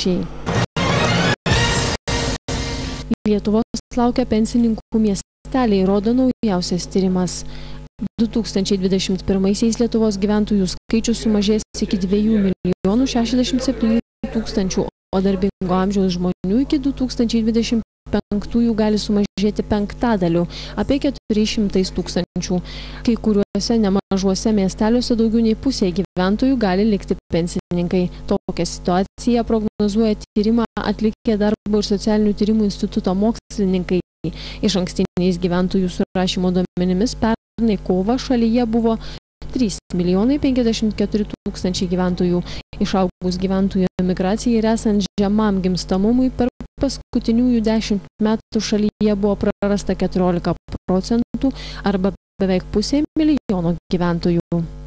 panašiai. Lietuvos laukia pensininkų miesteliai, rodo naujausias tyrimas. 2021-aisiais Lietuvos gyventojų skaičius sumažės iki 2 067 000, o darbingo amžiaus žmonių iki 2025 gali sumažėti penktadaliu, apie 400 000. Kai kuriuose nemažuose miesteliuose daugiau nei pusė gyventojų gali likti pensininkai. Tokią situaciją prognozuoja tyrimą atlikę Darbo ir socialinių tyrimų instituto mokslininkai. Išankstiniais gyventojų surašymo duomenimis pernai kovą šalyje buvo 3 054 000 gyventojų. Išaugus gyventojų emigracijai ir esant žemam gimstamumui, per paskutiniųjų 10 metų šalyje buvo prarasta 14% arba beveik 500 000 gyventojų.